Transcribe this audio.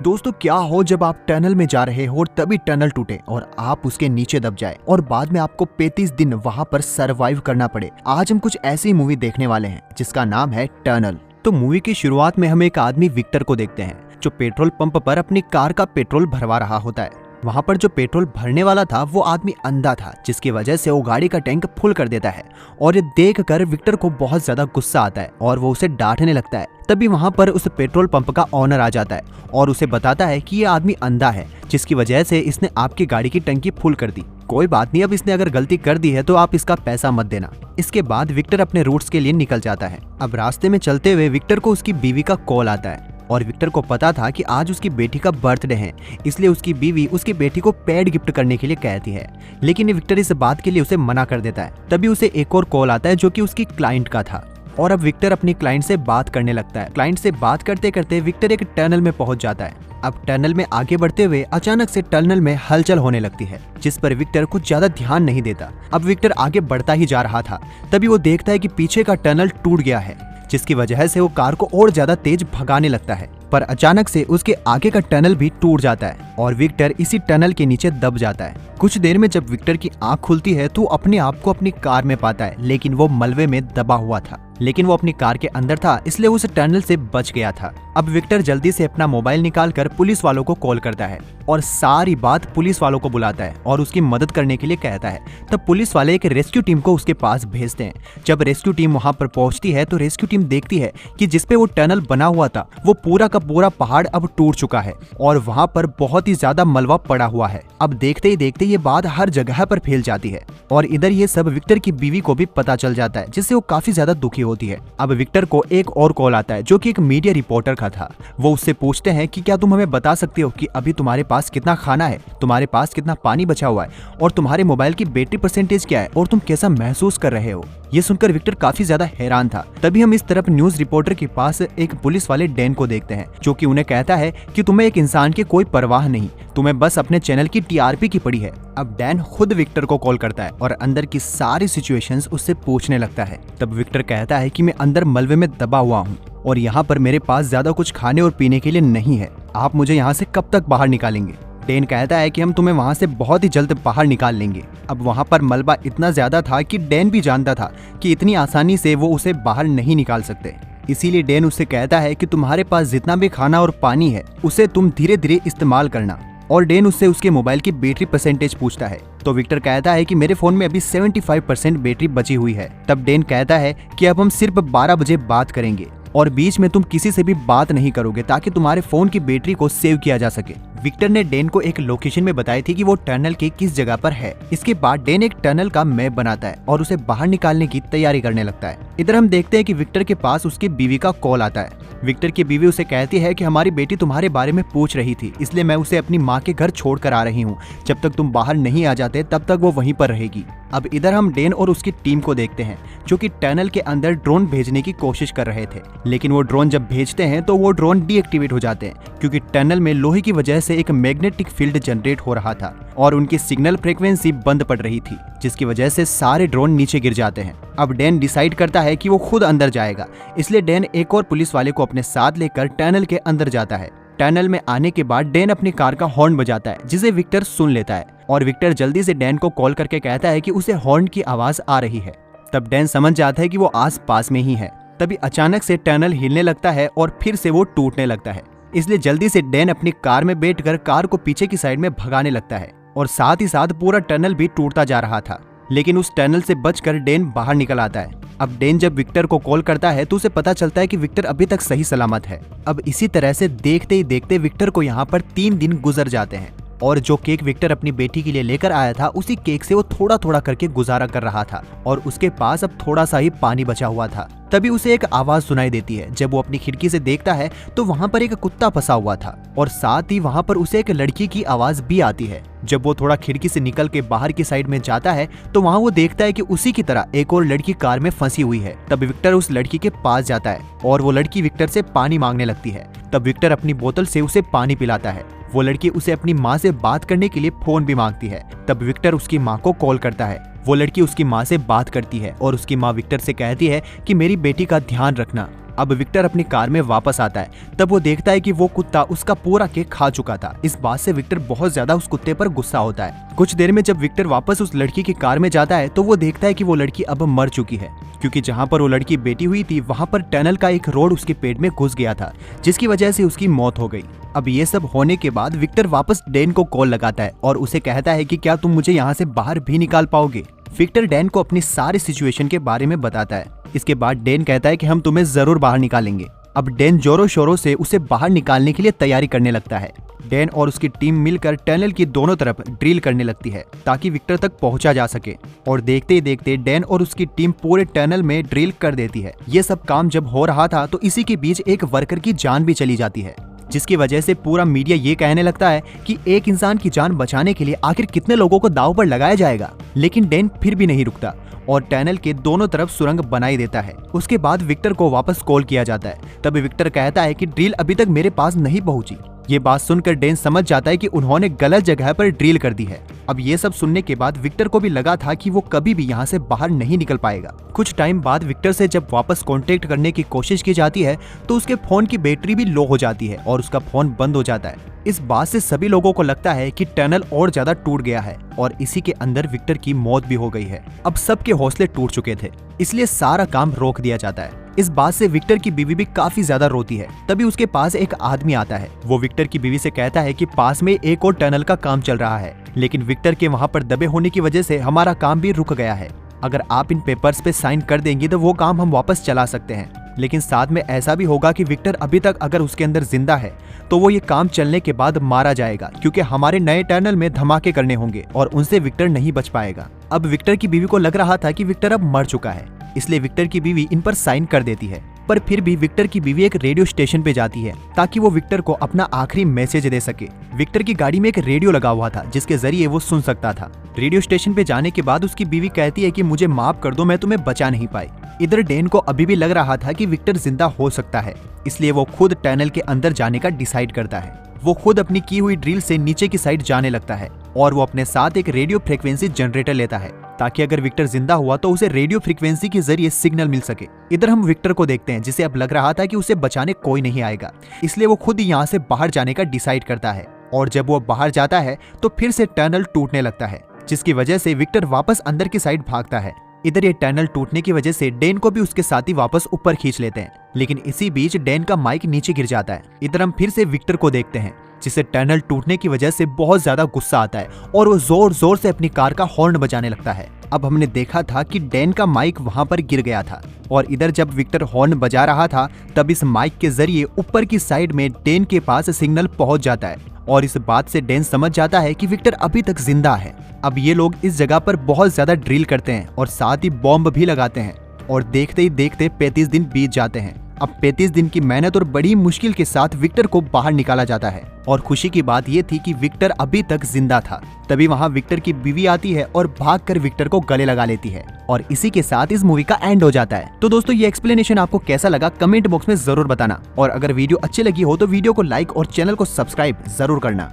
दोस्तों क्या हो जब आप टनल में जा रहे हो और तभी टनल टूटे और आप उसके नीचे दब जाए और बाद में आपको 35 दिन वहां पर सरवाइव करना पड़े। आज हम कुछ ऐसी मूवी देखने वाले हैं जिसका नाम है टनल। तो मूवी की शुरुआत में हम एक आदमी विक्टर को देखते हैं जो पेट्रोल पंप पर अपनी कार का पेट्रोल भरवा रहा होता है। वहां पर जो पेट्रोल भरने वाला था वो आदमी अंधा था, जिसकी वजह से वो गाड़ी का टैंक फुल कर देता है और ये देखकर विक्टर को बहुत ज्यादा गुस्सा आता है और वो उसे डांटने लगता है। तभी वहां पर उस पेट्रोल पंप का ओनर आ जाता है और उसे बताता है कि ये आदमी अंधा है, जिसकी वजह से इसने आपकी गाड़ी की टंकी फुल कर दी। कोई बात नहीं, अब इसने अगर गलती कर दी है तो आप इसका पैसा मत देना। इसके बाद विक्टर अपने रूट्स के लिए निकल जाता है। अब रास्ते में चलते हुए विक्टर को उसकी बीवी का कॉल आता है और विक्टर को पता था कि आज उसकी बेटी का बर्थडे है, इसलिए उसकी बीवी उसकी बेटी को पैड गिफ्ट करने के लिए कहती है, लेकिन विक्टर इस बात के लिए उसे मना कर देता है। तभी उसे एक और कॉल आता है जो कि उसकी क्लाइंट का था और अब विक्टर अपनी क्लाइंट से बात करने लगता है। क्लाइंट से बात करते करते विक्टर एक टनल में पहुंच जाता है। अब टनल में आगे बढ़ते हुए अचानक से टनल में हलचल होने लगती है, जिस पर विक्टर कुछ ज्यादा ध्यान नहीं देता। अब विक्टर आगे बढ़ता ही जा रहा था, तभी वो देखता है कि पीछे का टनल टूट गया है, जिसकी वजह से वो कार को और ज्यादा तेज भगाने लगता है। पर अचानक से उसके आगे का टनल भी टूट जाता है और विक्टर इसी टनल के नीचे दब जाता है। कुछ देर में जब विक्टर की आंख खुलती है तो अपने आप को अपनी कार में पाता है, लेकिन वो मलबे में दबा हुआ था, लेकिन वो अपनी कार के अंदर था, इसलिए उस टनल से बच गया था। अब विक्टर जल्दी से अपना मोबाइल निकालकर पुलिस वालों को कॉल करता है और सारी बात पुलिस वालों को बुलाता है और उसकी मदद करने के लिए कहता है। तब पुलिस वाले एक रेस्क्यू टीम को उसके पास भेजते हैं। जब रेस्क्यू टीम वहां पर पहुंचती है तो रेस्क्यू टीम देखती है कि जिसपे वो टनल बना हुआ था वो पूरा का पूरा पहाड़ अब टूट चुका है और वहां पर बहुत ही ज्यादा मलबा पड़ा हुआ है। अब देखते ही देखते ये बात हर जगह पर फैल जाती है और इधर ये सब विक्टर की बीवी को भी पता चल जाता है, जिससे वो काफी ज्यादा दुखी होती है। अब विक्टर को एक और कॉल आता है जो कि एक मीडिया रिपोर्टर का था। वो उससे पूछते हैं कि क्या तुम हमें बता सकते हो कि अभी तुम्हारे पास कितना खाना है, तुम्हारे पास कितना पानी बचा हुआ है और तुम्हारे मोबाइल की बैटरी परसेंटेज क्या है और तुम कैसा महसूस कर रहे हो। ये सुनकर विक्टर काफी ज्यादा हैरान था। तभी हम इस तरफ न्यूज रिपोर्टर के पास एक पुलिस वाले डैन को देखते हैं जो कि उन्हें कहता है कि तुम्हें एक इंसान की कोई परवाह नहीं, तुम्हें बस अपने चैनल की टीआरपी की पड़ी है। अब डैन खुद विक्टर को कॉल करता है और अंदर की सारी सिचुएशंस उससे पूछने लगता है। तब विक्टर कहता है कि मैं अंदर मलबे में दबा हुआ हूँ और यहाँ पर मेरे पास ज्यादा कुछ खाने और पीने के लिए नहीं है, आप मुझे यहाँ से कब तक बाहर निकालेंगे। डैन कहता है कि हम तुम्हें वहां से बहुत ही जल्द बाहर निकाल लेंगे। अब वहां पर मलबा इतना ज्यादा था कि डैन भी जानता था कि इतनी आसानी से वो उसे बाहर नहीं निकाल सकते, इसीलिए डैन उससे कहता है कि तुम्हारे पास जितना भी खाना और पानी है उसे तुम धीरे धीरे इस्तेमाल करना। और डैन उससे उसके मोबाइल की बैटरी परसेंटेज पूछता है तो विक्टर कहता है कि मेरे फोन में अभी 75% बैटरी बची हुई है। तब डैन कहता है कि अब हम सिर्फ 12 बजे बात करेंगे और बीच में तुम किसी से भी बात नहीं करोगे ताकि तुम्हारे फोन की बैटरी को सेव किया जा सके। विक्टर ने डैन को एक लोकेशन में बताई थी कि वो टनल के किस जगह पर है। इसके बाद डैन एक टनल का मैप बनाता है और उसे बाहर निकालने की तैयारी करने लगता है। इधर हम देखते हैं कि विक्टर के पास उसकी बीवी का कॉल आता है। विक्टर की बीवी उसे कहती है कि हमारी बेटी तुम्हारे बारे में पूछ रही थी, इसलिए मैं उसे अपनी माँ के घर छोड़ कर आ रही हूँ। जब तक तुम बाहर नहीं आ जाते तब तक वो वहीं पर रहेगी। अब इधर हम डैन और उसकी टीम को देखते हैं जो कि टनल के अंदर ड्रोन भेजने की कोशिश कर रहे थे, लेकिन वो ड्रोन जब भेजते हैं तो वो ड्रोन डीएक्टिवेट हो जाते हैं क्योंकि टनल में लोहे की वजह से एक मैग्नेटिक फील्ड जनरेट हो रहा था और उनकी सिग्नल फ्रीक्वेंसी बंद पड़ रही थी, जिसकी वजह से सारे ड्रोन नीचे गिर जाते हैं। अब डैन डिसाइड करता है कि वो खुद अंदर जाएगा, इसलिए डैन एक और पुलिस वाले को अपने साथ लेकर टनल के अंदर जाता है। टनल में आने के बाद डैन अपनी कार का हॉर्न बजाता है जिसे विक्टर सुन लेता है और विक्टर जल्दी से डैन को कॉल करके कहता है कि उसे हॉर्न की आवाज आ रही है। तब डैन समझ जाता है कि वो आस पास में ही है। तभी अचानक से टनल हिलने लगता है और फिर से वो टूटने लगता है, इसलिए जल्दी से डैन अपनी कार में बैठकर कार को पीछे की साइड में भगाने लगता है और साथ ही साथ पूरा टनल भी टूटता जा रहा था, लेकिन उस टनल से बचकर डैन बाहर निकल आता है। अब डैन जब विक्टर को कॉल करता है तो उसे पता चलता है कि विक्टर अभी तक सही सलामत है। अब इसी तरह से देखते ही देखते विक्टर को यहाँ पर 3 दिन गुजर जाते हैं और जो केक विक्टर अपनी बेटी के लिए लेकर आया था उसी केक से वो थोड़ा थोड़ा करके गुजारा कर रहा था और उसके पास अब थोड़ा सा ही पानी बचा हुआ था। तभी उसे एक आवाज सुनाई देती है। जब वो अपनी खिड़की से देखता है तो वहाँ पर एक कुत्ता फंसा हुआ था और साथ ही वहाँ पर उसे एक लड़की की आवाज भी आती है। जब वो थोड़ा खिड़की से निकल के बाहर की साइड में जाता है तो वहाँ वो देखता है कि उसी की तरह एक और लड़की कार में फंसी हुई है। तब विक्टर उस लड़की के पास जाता है और वो लड़की विक्टर से पानी मांगने लगती है। तब विक्टर अपनी बोतल से उसे पानी पिलाता है। वो लड़की उसे अपनी माँ से बात करने के लिए फोन भी मांगती है। तब विक्टर उसकी माँ को कॉल करता है। वो लड़की उसकी माँ से बात करती है और उसकी माँ विक्टर से कहती है कि मेरी बेटी का ध्यान रखना। अब विक्टर अपनी कार में वापस आता है, तब वो देखता है कि वो कुत्ता उसका पूरा केक खा चुका था। इस बात से विक्टर बहुत ज्यादा उस कुत्ते पर गुस्सा होता है। कुछ देर में जब विक्टर वापस उस लड़की की कार में जाता है तो वो देखता है कि वो लड़की अब मर चुकी है, क्योंकि जहाँ पर वो लड़की बैठी हुई थी वहाँ पर टनल का एक रोड उसके पेट में घुस गया था, जिसकी वजह से उसकी मौत हो गई। अब ये सब होने के बाद विक्टर वापस डैन को कॉल लगाता है और उसे कहता है कि क्या तुम मुझे यहाँ से बाहर भी निकाल पाओगे। विक्टर डैन को अपनी सारी सिचुएशन के बारे में बताता है। इसके बाद डैन कहता है कि हम तुम्हें जरूर बाहर निकालेंगे। अब डैन जोरों शोरों से उसे बाहर निकालने के लिए तैयारी करने लगता है। डैन और उसकी टीम मिलकर टनल की दोनों तरफ ड्रिल करने लगती है ताकि विक्टर तक पहुंचा जा सके, और देखते ही देखते डैन और उसकी टीम पूरे टनल में ड्रिल कर देती है। ये सब काम जब हो रहा था तो इसी के बीच एक वर्कर की जान भी चली जाती है, जिसकी वजह से पूरा मीडिया ये कहने लगता है कि एक इंसान की जान बचाने के लिए आखिर कितने लोगों को दांव पर लगाया जाएगा। लेकिन डैन फिर भी नहीं रुकता और टनल के दोनों तरफ सुरंग बनाई देता है। उसके बाद विक्टर को वापस कॉल किया जाता है। तब विक्टर कहता है कि ड्रिल अभी तक मेरे पास नहीं पहुंची। ये बात सुनकर डैन समझ जाता है कि उन्होंने गलत जगह पर ड्रिल कर दी है। अब ये सब सुनने के बाद विक्टर को भी लगा था कि वो कभी भी यहाँ से बाहर नहीं निकल पाएगा। कुछ टाइम बाद विक्टर से जब वापस कांटेक्ट करने की कोशिश की जाती है तो उसके फोन की बैटरी भी लो हो जाती है और उसका फोन बंद हो जाता है। इस बात से सभी लोगों को लगता है कि टनल और ज्यादा टूट गया है और इसी के अंदर विक्टर की मौत भी हो गई है। अब सबके हौसले टूट चुके थे, इसलिए सारा काम रोक दिया जाता है। इस बात से विक्टर की बीवी भी काफी ज्यादा रोती है। तभी उसके पास एक आदमी आता है। वो विक्टर की बीवी से कहता है कि पास में एक और टनल का काम चल रहा है, लेकिन विक्टर के वहाँ पर दबे होने की वजह से हमारा काम भी रुक गया है। अगर आप इन पेपर्स पे साइन कर देंगी तो वो काम हम वापस चला सकते हैं, लेकिन साथ में ऐसा भी होगा कि विक्टर अभी तक अगर उसके अंदर जिंदा है तो वो ये काम चलने के बाद मारा जाएगा, क्योंकि हमारे नए टनल में धमाके करने होंगे और उनसे विक्टर नहीं बच पाएगा। अब विक्टर की बीवी को लग रहा था कि विक्टर अब मर चुका है, इसलिए विक्टर की बीवी इन पर साइन कर देती है। पर फिर भी विक्टर की बीवी एक रेडियो स्टेशन पे जाती है ताकि वो विक्टर को अपना आखिरी मैसेज दे सके। विक्टर की गाड़ी में एक रेडियो लगा हुआ था जिसके जरिए वो सुन सकता था। रेडियो स्टेशन पे जाने के बाद उसकी बीवी कहती है कि मुझे माफ कर दो, मैं तुम्हें बचा नहीं पाई। इधर डैन को अभी भी लग रहा था कि विक्टर जिंदा हो सकता है, इसलिए वो खुद टनल के अंदर जाने का डिसाइड करता है। वो खुद अपनी की हुई ड्रिल से नीचे की साइड जाने लगता है और वो अपने साथ एक रेडियो फ्रीक्वेंसी जनरेटर लेता है ताकि अगर विक्टर जिंदा हुआ तो उसे रेडियो फ्रीक्वेंसी के जरिए सिग्नल मिल सके। इधर हम विक्टर को देखते हैं, जिसे अब लग रहा था कि उसे बचाने कोई नहीं आएगा, इसलिए वो खुद यहाँ से बाहर जाने का डिसाइड करता है। और जब वो बाहर जाता है तो फिर से टनल टूटने लगता है, जिसकी वजह से विक्टर वापस अंदर की साइड भागता है। इधर ये टनल टूटने की वजह से डैन को भी उसके साथी वापस ऊपर खींच लेते हैं, लेकिन इसी बीच डैन का माइक नीचे गिर जाता है। इधर हम फिर से विक्टर को देखते हैं, जिसे टनल टूटने की वजह से बहुत ज्यादा गुस्सा आता है और वो जोर जोर से अपनी कार का हॉर्न बजाने लगता है। अब हमने देखा था कि डैन का माइक वहां पर गिर गया था और इधर जब विक्टर हॉर्न बजा रहा था तब इस माइक के जरिए ऊपर की साइड में डैन के पास सिग्नल पहुंच जाता है और इस बात से डैन समझ जाता है कि विक्टर अभी तक जिंदा है। अब ये लोग इस जगह पर बहुत ज्यादा ड्रिल करते हैं और साथ ही बॉम्ब भी लगाते हैं और देखते ही देखते 35 दिन बीत जाते हैं। अब 35 दिन की मेहनत और बड़ी मुश्किल के साथ विक्टर को बाहर निकाला जाता है और खुशी की बात ये थी कि विक्टर अभी तक जिंदा था। तभी वहाँ विक्टर की बीवी आती है और भागकर विक्टर को गले लगा लेती है और इसी के साथ इस मूवी का एंड हो जाता है। तो दोस्तों, ये एक्सप्लेनेशन आपको कैसा लगा कमेंट बॉक्स में जरूर बताना और अगर वीडियो अच्छी लगी हो तो वीडियो को लाइक और चैनल को सब्सक्राइब जरूर करना।